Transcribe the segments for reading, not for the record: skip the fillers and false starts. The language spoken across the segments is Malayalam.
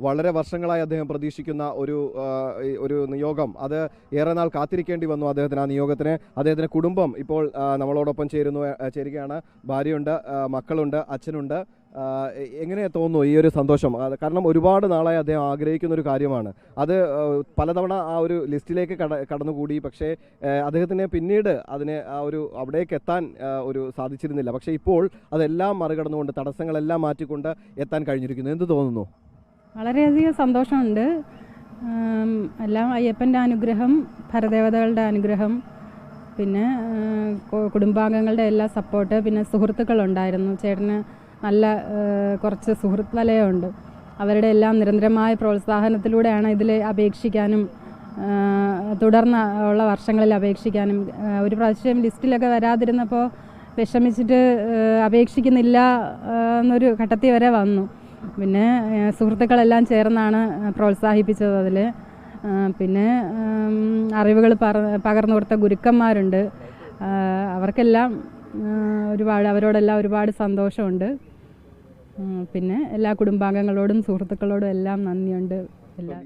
വളരെ വർഷങ്ങളായി അദ്ദേഹം പ്രതീക്ഷിക്കുന്ന ഒരു നിയോഗം, അത് ഏറെ നാൾ കാത്തിരിക്കേണ്ടി വന്നു അദ്ദേഹത്തിന്. ആ നിയോഗത്തിന് അദ്ദേഹത്തിൻ്റെ കുടുംബം ഇപ്പോൾ നമ്മളോടൊപ്പം ചേരുകയാണ്. ഭാര്യയുണ്ട്, മക്കളുണ്ട്, അച്ഛനുണ്ട്. എങ്ങനെ തോന്നുന്നു ഈ ഒരു സന്തോഷം? കാരണം ഒരുപാട് നാളായി അദ്ദേഹം ആഗ്രഹിക്കുന്ന ഒരു കാര്യമാണ്. അത് പലതവണ ആ ഒരു ലിസ്റ്റിലേക്ക് കടന്നുകൂടി. പക്ഷേ അദ്ദേഹത്തിന് പിന്നീട് അവിടേക്ക് എത്താൻ സാധിച്ചിരുന്നില്ല. പക്ഷേ ഇപ്പോൾ അതെല്ലാം മറികടന്നുകൊണ്ട്, തടസ്സങ്ങളെല്ലാം മാറ്റിക്കൊണ്ട് എത്താൻ കഴിഞ്ഞിരിക്കുന്നു. എന്ത് തോന്നുന്നു? വളരെയധികം സന്തോഷമുണ്ട്. എല്ലാം അയ്യപ്പൻ്റെ അനുഗ്രഹം, പരദേവതകളുടെ അനുഗ്രഹം, പിന്നെ കുടുംബാംഗങ്ങളുടെ എല്ലാ സപ്പോർട്ട്, പിന്നെ സുഹൃത്തുക്കളുണ്ടായിരുന്നു. ചേട്ടന് നല്ല കുറച്ച് സുഹൃത്ത് വലയമുണ്ട്. അവരുടെ എല്ലാം നിരന്തരമായ പ്രോത്സാഹനത്തിലൂടെയാണ് ഇതിൽ അപേക്ഷിക്കാനും തുടർന്ന് ഉള്ള വർഷങ്ങളിൽ അപേക്ഷിക്കാനും. ഒരു പ്രാവശ്യം ലിസ്റ്റിലൊക്കെ വരാതിരുന്നപ്പോൾ വിഷമിച്ചിട്ട് അപേക്ഷിക്കുന്നില്ല എന്നൊരു ഘട്ടത്തിൽ വരെ വന്നു. പിന്നെ സുഹൃത്തുക്കളെല്ലാം ചേർന്നാണ് പ്രോത്സാഹിപ്പിച്ചത്. അതിൽ പിന്നെ അറിവുകൾ പകർന്നു കൊടുത്ത ഗുരുക്കന്മാരുണ്ട്. അവർക്കെല്ലാം അവരോടെല്ലാം ഒരുപാട് സന്തോഷമുണ്ട്. പിന്നെ എല്ലാ കുടുംബാംഗങ്ങളോടും സുഹൃത്തുക്കളോടും എല്ലാം നന്ദിയുണ്ട്.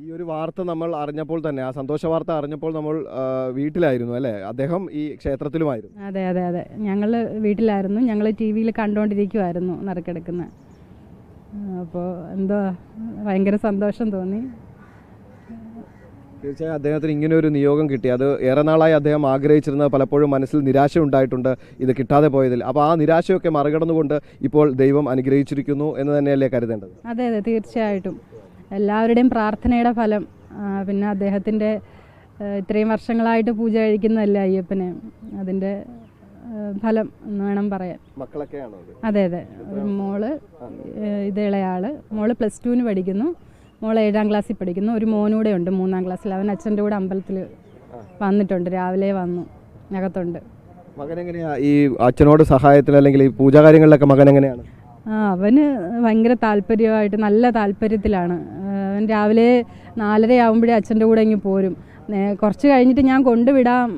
ഈ ഒരു വാർത്ത നമ്മൾ അറിഞ്ഞപ്പോൾ തന്നെ, ആ സന്തോഷ വാർത്ത അറിഞ്ഞപ്പോൾ നമ്മൾ വീട്ടിലായിരുന്നു അല്ലേ? അദ്ദേഹം ഈ ക്ഷേത്രത്തിലുമായിരുന്നു. അതെ അതെ അതെ, ഞങ്ങൾ വീട്ടിലായിരുന്നു. ഞങ്ങൾ ടി വിയിൽ കണ്ടുകൊണ്ടിരിക്കുമായിരുന്നു നറുക്കെടുക്കുന്നത്. അപ്പോൾ എന്തോ ഭയങ്കര സന്തോഷം തോന്നി. തീർച്ചയായും അദ്ദേഹത്തിന് ഇങ്ങനെ ഒരു നിയോഗം കിട്ടി. അത് ഏറെ നാളായി അദ്ദേഹം ആഗ്രഹിച്ചിരുന്നത്. പലപ്പോഴും മനസ്സിൽ നിരാശ ഉണ്ടായിട്ടുണ്ട് ഇത് കിട്ടാതെ പോയതിൽ. അപ്പോൾ ആ നിരാശയൊക്കെ മറികടന്നുകൊണ്ട് ഇപ്പോൾ ദൈവം അനുഗ്രഹിച്ചിരിക്കുന്നു എന്ന് തന്നെയല്ലേ കരുതേണ്ടത്? അതെ അതെ, തീർച്ചയായിട്ടും എല്ലാവരുടെയും പ്രാർത്ഥനയുടെ ഫലം. പിന്നെ അദ്ദേഹത്തിൻ്റെ ഇത്രയും വർഷങ്ങളായിട്ട് പൂജ കഴിക്കുന്നതല്ലേ അയ്യപ്പനെ, അതിൻ്റെ ഫലം എന്ന് വേണം പറയാൻ. മക്കളൊക്കെയാണോ? അതെ അതെ, മോള് ഇളയാള്, മോള് +2 പഠിക്കുന്നു, മോള് 7ാം ക്ലാസ്സിൽ പഠിക്കുന്നു. ഒരു മോനൂടെ ഉണ്ട് 3ാം ക്ലാസ്സിൽ. അവൻ അച്ഛൻ്റെ കൂടെ അമ്പലത്തിൽ വന്നിട്ടുണ്ട്, രാവിലെ വന്നു, അകത്തുണ്ട്. മകൻ എങ്ങനെയാ ഈ അച്ഛനോട് സഹായത്തിൽ അല്ലെങ്കിൽ ഈ പൂജാകാര്യങ്ങളിലൊക്കെ മകൻ എങ്ങനെയാണ്? അവന് ഭയങ്കര താല്പര്യമായിട്ട്, നല്ല താല്പര്യത്തിലാണ്. അവൻ രാവിലെ 4:30 ആകുമ്പോഴേ അച്ഛൻ്റെ കൂടെ ഇങ്ങ് പോരും. കുറച്ച് കഴിഞ്ഞിട്ട് ഞാൻ കൊണ്ടുവിടാം,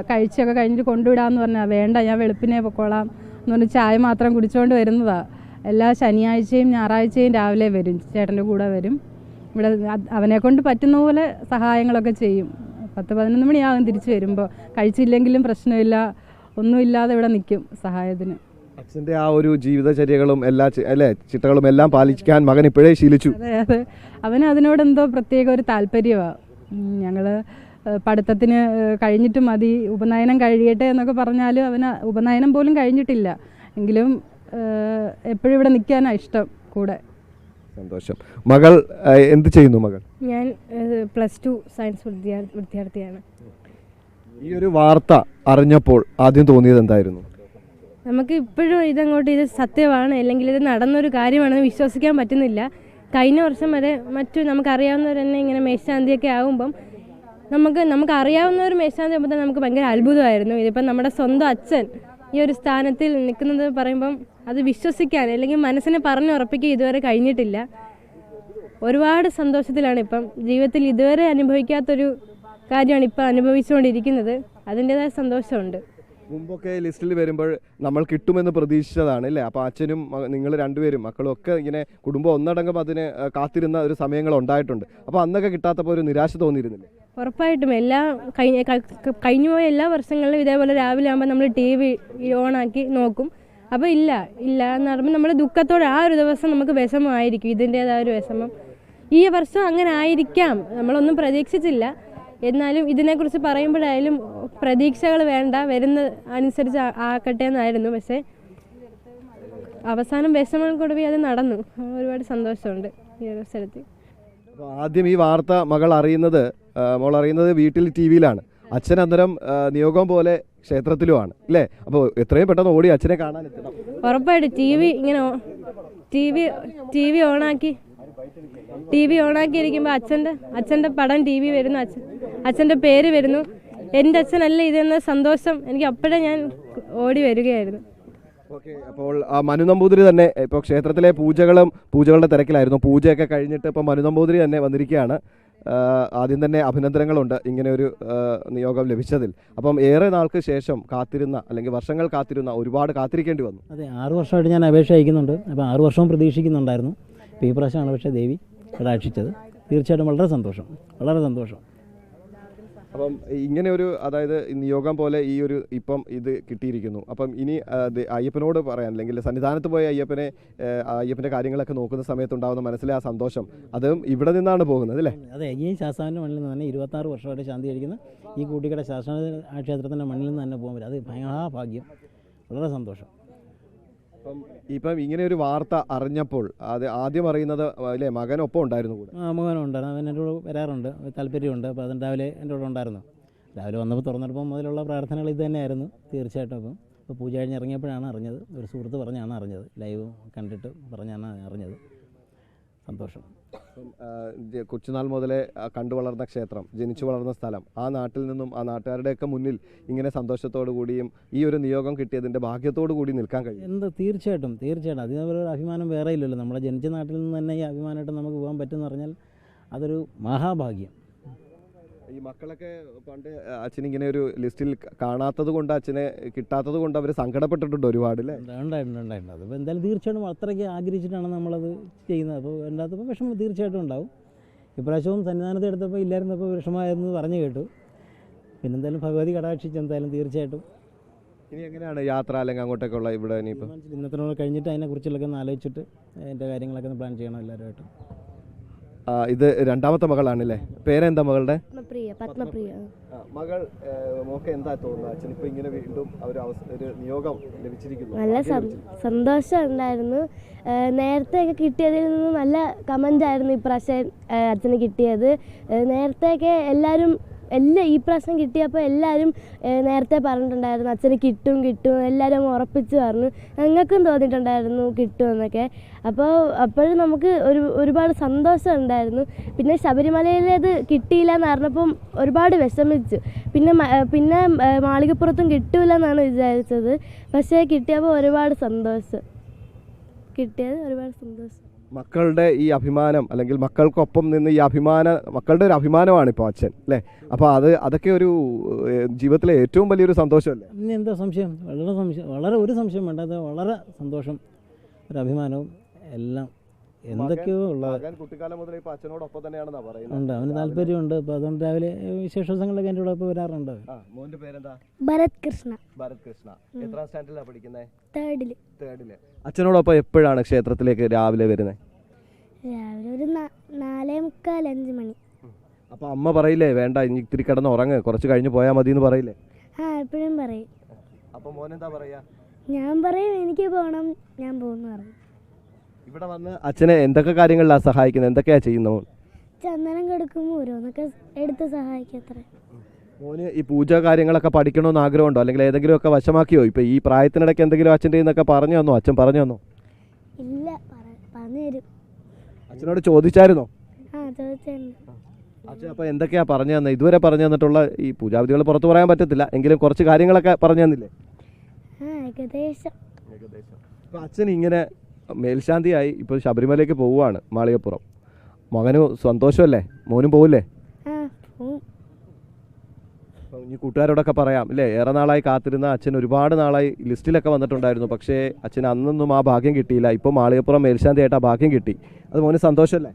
കഴിച്ചൊക്കെ കഴിഞ്ഞിട്ട് കൊണ്ടുവിടാമെന്ന് പറഞ്ഞാൽ വേണ്ട, ഞാൻ വെളുപ്പിനെ പൊക്കോളാം എന്ന് പറഞ്ഞ് ചായ മാത്രം കുടിച്ചുകൊണ്ട് വരുന്നതാണ്. എല്ലാ ശനിയാഴ്ചയും ഞായറാഴ്ചയും രാവിലെ വരും, ചേട്ടൻ്റെ കൂടെ വരും. ഇവിടെ അവനെക്കൊണ്ട് പറ്റുന്ന പോലെ സഹായങ്ങളൊക്കെ ചെയ്യും. 10-11 മണിയാകും തിരിച്ച് വരുമ്പോൾ. കഴിച്ചില്ലെങ്കിലും പ്രശ്നമില്ല, ഒന്നുമില്ലാതെ ഇവിടെ നിൽക്കും സഹായത്തിന്. അച്ഛൻ്റെ ആ ഒരു ജീവിതചര്യകളും ചിട്ടകളും എല്ലാം പാലിക്കാൻ മകൻ ഇപ്പോഴേ ശീലിച്ചു. അതെ അതെ, അവന് അതിനോടെന്തോ പ്രത്യേക ഒരു താല്പര്യമാണ്. ഞങ്ങൾ പഠിത്തത്തിന് കഴിഞ്ഞിട്ട് മതി, ഉപനയനം കഴിയട്ടെ എന്നൊക്കെ പറഞ്ഞാലും അവന് ഉപനയനം പോലും കഴിഞ്ഞിട്ടില്ല. എങ്കിലും എപ്പോഴും ഇവിടെ നിൽക്കാനാണ് ഇഷ്ടം കൂടെ. സന്തോഷം. മകൾ എന്ത് ചെയ്യുന്നു? മകൾ ഞാൻ +2 സയൻസ് വിദ്യാർത്ഥിയാണ്. ഈ ഒരു വാർത്ത അറിഞ്ഞപ്പോൾ ആദ്യം തോന്നിയത് എന്തായിരുന്നു? നമുക്ക് ഇപ്പോഴും ഇത് സത്യമാണ്, അല്ലെങ്കിൽ ഇത് നടന്നൊരു കാര്യമാണെന്ന് വിശ്വസിക്കാൻ പറ്റുന്നില്ല. കഴിഞ്ഞ വർഷം വരെ നമുക്കറിയാവുന്നവർ തന്നെ ഇങ്ങനെ മേശാന്തിയൊക്കെ ആകുമ്പം നമുക്ക് അറിയാവുന്ന ഒരു മേശാന്തി ആകുമ്പോൾ തന്നെ നമുക്ക് ഭയങ്കര അത്ഭുതമായിരുന്നു. ഇതിപ്പം നമ്മുടെ സ്വന്തം അച്ഛൻ ഈ ഒരു സ്ഥാനത്തിൽ നിൽക്കുന്നത് പറയുമ്പം അത് വിശ്വസിക്കാൻ, അല്ലെങ്കിൽ മനസ്സിനെ പറഞ്ഞുറപ്പിക്കാൻ ഇതുവരെ കഴിഞ്ഞിട്ടില്ല. ഒരുപാട് സന്തോഷത്തിലാണ് ഇപ്പം. ജീവിതത്തിൽ ഇതുവരെ അനുഭവിക്കാത്തൊരു കാര്യമാണ് ഇപ്പം അനുഭവിച്ചുകൊണ്ടിരിക്കുന്നത്. അതിൻ്റെതായ സന്തോഷമുണ്ട്. മുമ്പൊക്കെ ലിസ്റ്റിൽ വരുമ്പോൾ നമ്മൾ കിട്ടുമെന്ന് പ്രതീക്ഷിച്ചതാണ് അല്ലേ? അപ്പോൾ അച്ഛനും നിങ്ങൾ രണ്ടുപേരും മക്കളും ഒക്കെ ഇങ്ങനെ കുടുംബം ഒന്നടങ്കം അതിന് കാത്തിരുന്ന ഒരു സമയങ്ങൾ ഉണ്ടായിട്ടുണ്ട്. അപ്പോൾ അന്നൊക്കെ കിട്ടാത്തപ്പോൾ ഒരു നിരാശ തോന്നിയിരുന്നില്ലേ? ഉറപ്പായിട്ടും. കഴിഞ്ഞുപോയ എല്ലാ വർഷങ്ങളിലും ഇതേപോലെ രാവിലെ ആകുമ്പോൾ നമ്മൾ TV ഓണാക്കി നോക്കും. അപ്പോൾ ഇല്ല എന്ന് പറയുമ്പോൾ നമ്മൾ ദുഃഖത്തോടെ ആ ഒരു ദിവസം നമുക്ക് വിഷമമായിരിക്കും, ഇതിൻ്റേതായ ഒരു വിഷമം. ഈ വർഷം അങ്ങനെ ആയിരിക്കാം, നമ്മളൊന്നും പ്രതീക്ഷിച്ചില്ല. എന്നാലും ഇതിനെക്കുറിച്ച് പറയുമ്പോഴായാലും പ്രതീക്ഷകൾ വേണ്ട, വരുന്ന അനുസരിച്ച് ആക്കട്ടെ എന്നായിരുന്നു. പക്ഷേ അവസാനം വിഷമം കൊടുവി അത് നടന്നു. ഒരുപാട് സന്തോഷമുണ്ട് ഈ ഒരു സ്ഥലത്ത്. ആദ്യം ഈ വാർത്ത മോൾ അറിയുന്നത് വീട്ടിൽ TV-യിലാണ്. അച്ഛൻ അന്നേരം നിയോഗം പോലെ ക്ഷേത്രത്തിലുമാണ് അല്ലേ? അപ്പോൾ എത്രയും പെട്ടെന്ന് ഓടി അച്ഛനെ കാണാൻ എത്തണം. ഉറപ്പായിട്ട് ടി വി ഓണാക്കിയിരിക്കുമ്പോൾ അച്ഛൻ്റെ പടം TV വരുന്നു, അച്ഛൻ്റെ പേര് വരുന്നു. എൻ്റെ അച്ഛനല്ല ഇതെന്ന സന്തോഷം എനിക്ക് അപ്പോഴേ ഞാൻ ഓടി വരികയായിരുന്നു. ഓക്കെ, അപ്പോൾ മനു നമ്പൂതിരി തന്നെ ഇപ്പോൾ ക്ഷേത്രത്തിലെ പൂജകളുടെ തിരക്കിലായിരുന്നു. പൂജയൊക്കെ കഴിഞ്ഞിട്ട് ഇപ്പോൾ മനു നമ്പൂതിരി തന്നെ വന്നിരിക്കുകയാണ്. ആദ്യം തന്നെ അഭിനന്ദനങ്ങളുണ്ട് ഇങ്ങനെ ഒരു നിയോഗം ലഭിച്ചതിൽ. അപ്പം ഏറെ നാൾക്ക് ശേഷം കാത്തിരുന്ന, അല്ലെങ്കിൽ വർഷങ്ങൾ കാത്തിരുന്ന, ഒരുപാട് കാത്തിരിക്കേണ്ടി വന്നു. അതെ, 6 വർഷമായിട്ട് ഞാൻ അപേക്ഷ അയക്കുന്നുണ്ട്. അപ്പോൾ 6 വർഷവും പ്രതീക്ഷിക്കുന്നുണ്ടായിരുന്നു. ഇപ്പോൾ ഈ പ്രാവശ്യമാണ് പക്ഷേ ദേവി കടാക്ഷിച്ചത്. തീർച്ചയായിട്ടും വളരെ സന്തോഷം, വളരെ സന്തോഷം. അപ്പം ഇങ്ങനെ ഒരു അതായത് നിയോഗം പോലെ ഈ ഒരു ഇപ്പം ഇത് കിട്ടിയിരിക്കുന്നു. അപ്പം ഇനി അയ്യപ്പനോട് പറയാൻ അല്ലെങ്കിൽ സന്നിധാനത്ത് പോയ അയ്യപ്പൻ്റെ കാര്യങ്ങളൊക്കെ നോക്കുന്ന സമയത്തുണ്ടാകുന്ന മനസ്സിലെ ആ സന്തോഷം അതും ഇവിടെ നിന്നാണ് പോകുന്നത് അല്ലേ? അതെ, ഈ ശാസ്താവിൻ്റെ മണ്ണിൽ നിന്ന് തന്നെ 26 വർഷമായിട്ട് ശാന്തി കഴിക്കുന്ന ഈ കൂട്ടിക്കട ശാസ്ത്ര ക്ഷേത്രത്തിൻ്റെ മണ്ണിൽ നിന്ന് തന്നെ പോകാൻ പറ്റും. അത് മഹാഭാഗ്യം, വളരെ സന്തോഷം. ഇപ്പം ഇങ്ങനെ ഒരു വാർത്ത അറിഞ്ഞപ്പോൾ അത് ആദ്യം അറിയുന്നത് അല്ലേ മകനൊപ്പം ഉണ്ടായിരുന്നു കൂടെ? മകനുണ്ടായിരുന്നു, അവൻ എൻ്റെ കൂടെ വരാറുണ്ട്, താല്പര്യമുണ്ട്. അപ്പോൾ അതിന് രാവിലെ എൻ്റെ കൂടെ ഉണ്ടായിരുന്നു. രാവിലെ വന്നപ്പോൾ തുറന്നെടുപ്പം മുതലുള്ള പ്രാർത്ഥനകൾ ഇത് തന്നെയായിരുന്നു തീർച്ചയായിട്ടും. അപ്പോൾ പൂജ കഴിഞ്ഞ് ഇറങ്ങിയപ്പോഴാണ് അറിഞ്ഞത്, ഒരു സുഹൃത്ത് പറഞ്ഞാണ് അറിഞ്ഞത്, ലൈവ് കണ്ടിട്ട് പറഞ്ഞാണ് അറിഞ്ഞത്. സന്തോഷം. കൊച്ചുനാൾ മുതലേ കണ്ടു വളർന്ന ക്ഷേത്രം, ജനിച്ചു വളർന്ന സ്ഥലം, ആ നാട്ടിൽ നിന്നും ആ നാട്ടുകാരുടെയൊക്കെ മുന്നിൽ ഇങ്ങനെ സന്തോഷത്തോടു കൂടിയും ഈ ഒരു നിയോഗം കിട്ടിയതിൻ്റെ ഭാഗ്യത്തോടു കൂടി നിൽക്കാൻ കഴിയും. തീർച്ചയായിട്ടും അതിനൊരു അഭിമാനം വേറെ ഇല്ലല്ലോ. നമ്മളെ ജനിച്ച നാട്ടിൽ നിന്ന് തന്നെ ഈ അഭിമാനമായിട്ട് നമുക്ക് പോകാൻ പറ്റുമെന്ന് പറഞ്ഞാൽ അതൊരു മഹാഭാഗ്യം. ഈ മക്കളൊക്കെ പണ്ട് അച്ഛനിങ്ങനെ ഒരു ലിസ്റ്റിൽ കാണാത്തത് കൊണ്ട്, അച്ഛനെ കിട്ടാത്തത് കൊണ്ട് അവർ സങ്കടപ്പെട്ടിട്ടുണ്ട് ഒരുപാട് അല്ലേ? ഉണ്ടായിട്ടുണ്ട്. അതിപ്പോൾ എന്തായാലും തീർച്ചയായിട്ടും അത്രയ്ക്ക് ആഗ്രഹിച്ചിട്ടാണ് നമ്മളത് ചെയ്യുന്നത്. അപ്പോൾ അതിനകത്ത് വിഷമം തീർച്ചയായിട്ടും ഉണ്ടാവും. ഇപ്രാവശ്യവും സന്നിധാനത്ത് എടുത്തപ്പോൾ ഇല്ലായിരുന്നപ്പോൾ വിഷമമായിരുന്നു പറഞ്ഞു കേട്ടു. പിന്നെന്തായാലും ഭഗവതി കടാക്ഷിച്ച് എന്തായാലും തീർച്ചയായിട്ടും. ഇനി എങ്ങനെയാണ് യാത്ര അല്ലെങ്കിൽ അങ്ങോട്ടേക്കുള്ള ഇവിടെ ഇനിയിപ്പോൾ ഇന്നത്തിനോട് കഴിഞ്ഞിട്ട് അതിനെക്കുറിച്ചുള്ളൊക്കെ ഒന്ന് ആലോചിച്ചിട്ട് അതിൻ്റെ കാര്യങ്ങളൊക്കെ ഒന്ന് പ്ലാൻ ചെയ്യണം എല്ലാവരുമായിട്ടും. ഇത് രണ്ടാമത്തെ മകളാണല്ലേ? പേരെന്താ മകളുടെ? പത്മപ്രിയ. മകൾ മോക്ക് എന്താ തോന്നുന്നത്? അച്ഛൻ ഇപ്പൊ ഇങ്ങനെ വീണ്ടും ഒരു നിയോഗം ലഭിച്ചിരിക്കുന്നു. നല്ല സന്തോഷം ഉണ്ടായിരുന്നു. നേരത്തെയൊക്കെ കിട്ടിയതിൽ നിന്ന് നല്ല കമൻ്റ് ആയിരുന്നു ഇപ്രാവശ്യം അച്ഛന് കിട്ടിയത്. നേരത്തെയൊക്കെ ഈ പ്രാവശ്യം കിട്ടിയപ്പോൾ എല്ലാവരും നേരത്തെ പറഞ്ഞിട്ടുണ്ടായിരുന്നു അച്ഛന് കിട്ടും എല്ലാവരും ഉറപ്പിച്ച് പറഞ്ഞു. ഞങ്ങൾക്കും തോന്നിയിട്ടുണ്ടായിരുന്നു കിട്ടുമെന്നൊക്കെ. അപ്പോഴും നമുക്ക് ഒരുപാട് സന്തോഷം ഉണ്ടായിരുന്നു. പിന്നെ ശബരിമലയിലേത് കിട്ടിയില്ല എന്ന് പറഞ്ഞപ്പം ഒരുപാട് വിഷമിച്ചു. പിന്നെ മാളികപ്പുറത്തും കിട്ടൂല എന്നാണ് വിചാരിച്ചത്. പക്ഷേ കിട്ടിയപ്പോൾ ഒരുപാട് സന്തോഷം. മക്കളുടെ ഈ അഭിമാനം അല്ലെങ്കിൽ മക്കൾക്കൊപ്പം നിന്ന് ഈ മക്കളുടെ ഒരു അഭിമാനമാണ് ഇപ്പോൾ അച്ഛൻ അല്ലേ? അപ്പോൾ അതൊക്കെ ഒരു ജീവിതത്തിലെ ഏറ്റവും വലിയൊരു സന്തോഷമല്ലേ? ഇനി എന്താ സംശയം? വളരെ ഒരു സംശയം വേണ്ട. അത് വളരെ സന്തോഷം, ഒരു അഭിമാനവും എല്ലാം എന്തൊക്കെയോ ഉള്ള കുട്ടിക്കാലം മുതൽ ഇപ്പോൾ അച്ഛനോടൊപ്പം തന്നെയാണെന്നാ പറയുന്നത്. ഉണ്ട്, അവന് താല്പര്യമുണ്ട്. ഇപ്പോൾ അതുകൊണ്ട് രാവിലെ വിശേഷ ദിവസങ്ങളൊക്കെ എൻ്റെ കൂടെ ഇപ്പോൾ വരാറുണ്ട്. മോൻ്റെ പേരെന്താ? ഭരത് കൃഷ്ണ. എത്രാം സ്റ്റാൻഡേർഡിലാണ് പഠിക്കുന്നത്? തേർഡില്. അച്ഛനോടൊപ്പം എപ്പോഴാണ് ക്ഷേത്രത്തിലേക്ക് രാവിലെ വരുന്നത്? രാവിലെ ഒരു 4:45 മണി. അപ്പോൾ അമ്മ പറയില്ലേ വേണ്ട ഇനി ഇത്തിരി കിടന്ന് ഉറങ്ങ്, കുറച്ച് കഴിഞ്ഞ് പോയാൽ മതി എന്ന് പറയില്ലേ? എപ്പോഴും പറയും. അപ്പോൾ മോനെന്താ പറയാ? ഞാൻ പറയും എനിക്ക് പോകണം, ഞാൻ പോകുന്നു പറയും. ഇവിടെ വന്ന് അച്ഛനെ എന്തൊക്കെ കാര്യങ്ങളിലാണ് സഹായിക്കുന്നത്? എന്തൊക്കെയാ ചെയ്യുന്നത്? ചന്ദനം കൊടുക്കുമ്പോൾ ഓരോന്നൊക്കെ എടുത്ത് സഹായിക്കത്ര. മോന് ഈ പൂജ കാര്യങ്ങളൊക്കെ പഠിക്കണമെന്ന് ആഗ്രഹമുണ്ടോ? അല്ലെങ്കിൽ ഏതെങ്കിലുമൊക്കെ വശമാക്കിയോ? ഇപ്പോൾ ഈ പ്രായത്തിനിടയ്ക്ക് എന്തെങ്കിലും അച്ഛൻ്റെ നിന്നൊക്കെ പറഞ്ഞു തന്നോ? അച്ഛൻ പറഞ്ഞു തന്നോ? ഇല്ല, പറഞ്ഞു തരും. അച്ഛനോട് ചോദിച്ചായിരുന്നോ? ചോദിച്ചായിരുന്നു. അച്ഛൻ അപ്പോൾ എന്തൊക്കെയാ പറഞ്ഞു തന്നെ? ഇതുവരെ പറഞ്ഞു തന്നിട്ടുള്ള ഈ പൂജാവിധികൾ പുറത്ത് പറയാൻ പറ്റത്തില്ല, എങ്കിലും കുറച്ച് കാര്യങ്ങളൊക്കെ പറഞ്ഞു തന്നില്ലേ? ഏകദേശം. അപ്പോൾ അച്ഛൻ ഇങ്ങനെ മേൽശാന്തിയായി ഇപ്പോൾ ശബരിമലയ്ക്ക് പോവുകയാണ്, മാളികപ്പുറം. മകന് സന്തോഷമല്ലേ? മോനും പോവില്ലേ? ഇനി കൂട്ടുകാരോടൊക്കെ പറയാം അല്ലേ? ഏറെ നാളായി കാത്തിരുന്ന അച്ഛൻ ഒരുപാട് നാളായി ലിസ്റ്റിലൊക്കെ വന്നിട്ടുണ്ടായിരുന്നു. പക്ഷേ അച്ഛന് അന്നൊന്നും ആ ഭാഗ്യം കിട്ടിയില്ല. ഇപ്പോൾ മാളികപ്പുറം മേൽശാന്തിയായിട്ട് ആ ഭാഗ്യം കിട്ടി. അത് മോന് സന്തോഷമല്ലേ?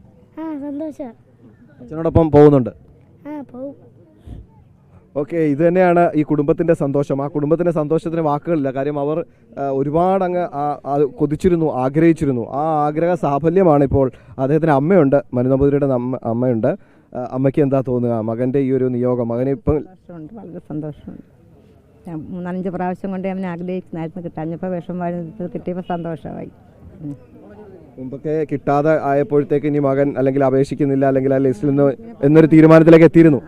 അച്ഛനോടൊപ്പം പോകുന്നുണ്ട്. ഓക്കെ, ഇത് തന്നെയാണ് ഈ കുടുംബത്തിൻ്റെ സന്തോഷം. ആ കുടുംബത്തിൻ്റെ സന്തോഷത്തിന് വാക്കുകളില്ല. കാര്യം അവർ ഒരുപാട് അങ്ങ് കൊതിച്ചിരുന്നു, ആഗ്രഹിച്ചിരുന്നു. ആ ആഗ്രഹ സാഫല്യമാണ് ഇപ്പോൾ. അദ്ദേഹത്തിന് അമ്മയുണ്ട്, മനു നമ്പൂതിരിയുടെ അമ്മയുണ്ട്. അമ്മയ്ക്ക് എന്താ തോന്നുക മകൻ്റെ ഈ ഒരു നിയോഗം? മകനെ ഇപ്പം വളരെ സന്തോഷമുണ്ട്. ഞാൻ 3-5 പ്രാവശ്യം കൊണ്ട് അവനെ ആഗ്രഹിക്കുന്നതായിരുന്നു, കിട്ടാഞ്ഞപ്പോൾ വിഷമമായിരുന്നു, കിട്ടിയപ്പോൾ സന്തോഷമായി. മുമ്പൊക്കെ കിട്ടാതെ ആയപ്പോഴത്തേക്ക് ഇനി മകൻ അല്ലെങ്കിൽ അപേക്ഷിക്കുന്നില്ല അല്ലെങ്കിൽ ആ ലിസ്റ്റിൽ നിന്ന് എന്നൊരു തീരുമാനത്തിലേക്ക് എത്തിയിരുന്നു.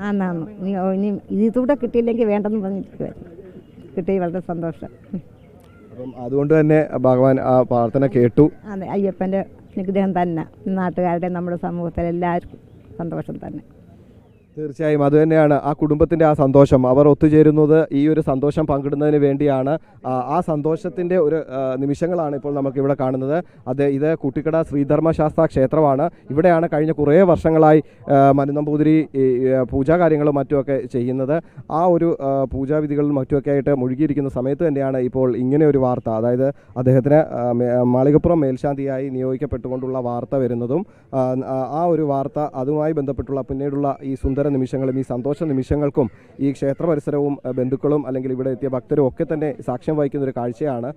ഇനി ഇതുകൂടെ കിട്ടിയില്ലെങ്കിൽ വേണ്ടെന്ന് പറഞ്ഞിരിക്കുമായിരുന്നു. കിട്ടി, വളരെ സന്തോഷം. അപ്പം അതുകൊണ്ട് തന്നെ ഭഗവാൻ ആ പ്രാർത്ഥന കേട്ടു. അതെ, അയ്യപ്പൻ്റെ അനുഗ്രഹം തന്നെ നാട്ടുകാരുടെ നമ്മുടെ സമൂഹത്തിലെ എല്ലാവർക്കും സന്തോഷം തന്നെ. തീർച്ചയായും അതുതന്നെയാണ് ആ കുടുംബത്തിൻ്റെ ആ സന്തോഷം. അവർ ഒത്തുചേരുന്നത് ഈ ഒരു സന്തോഷം പങ്കിടുന്നതിന് വേണ്ടിയാണ്. ആ സന്തോഷത്തിൻ്റെ ഒരു നിമിഷങ്ങളാണ് ഇപ്പോൾ നമുക്കിവിടെ കാണുന്നത്. ഇത് കുട്ടിക്കട ശ്രീധർമ്മശാസ്ത്ര ക്ഷേത്രമാണ്. ഇവിടെയാണ് കഴിഞ്ഞ കുറേ വർഷങ്ങളായി മനു നമ്പൂതിരി പൂജാകാര്യങ്ങളും മറ്റുമൊക്കെ ചെയ്യുന്നത്. ആ ഒരു പൂജാവിധികളും മറ്റുമൊക്കെ ആയിട്ട് മുഴുകിയിരിക്കുന്ന സമയത്ത് തന്നെയാണ് ഇപ്പോൾ ഇങ്ങനെ ഒരു വാർത്ത, അതായത് അദ്ദേഹത്തിന് മാളികപ്പുറം മേൽശാന്തിയായി നിയോഗിക്കപ്പെട്ടുകൊണ്ടുള്ള വാർത്ത വരുന്നതും ആ ഒരു വാർത്ത അതുമായി ബന്ധപ്പെട്ടുള്ള പിന്നീടുള്ള ഈ സുന്ദര നിമിഷങ്ങളും ഈ സന്തോഷ നിമിഷങ്ങൾക്കും ഈ ക്ഷേത്ര പരിസരവും ബന്ധുക്കളും അല്ലെങ്കിൽ ഇവിടെ എത്തിയ ഭക്തരും ഒക്കെ തന്നെ സാക്ഷ്യം വഹിക്കുന്ന ഒരു കാഴ്ചയാണ്.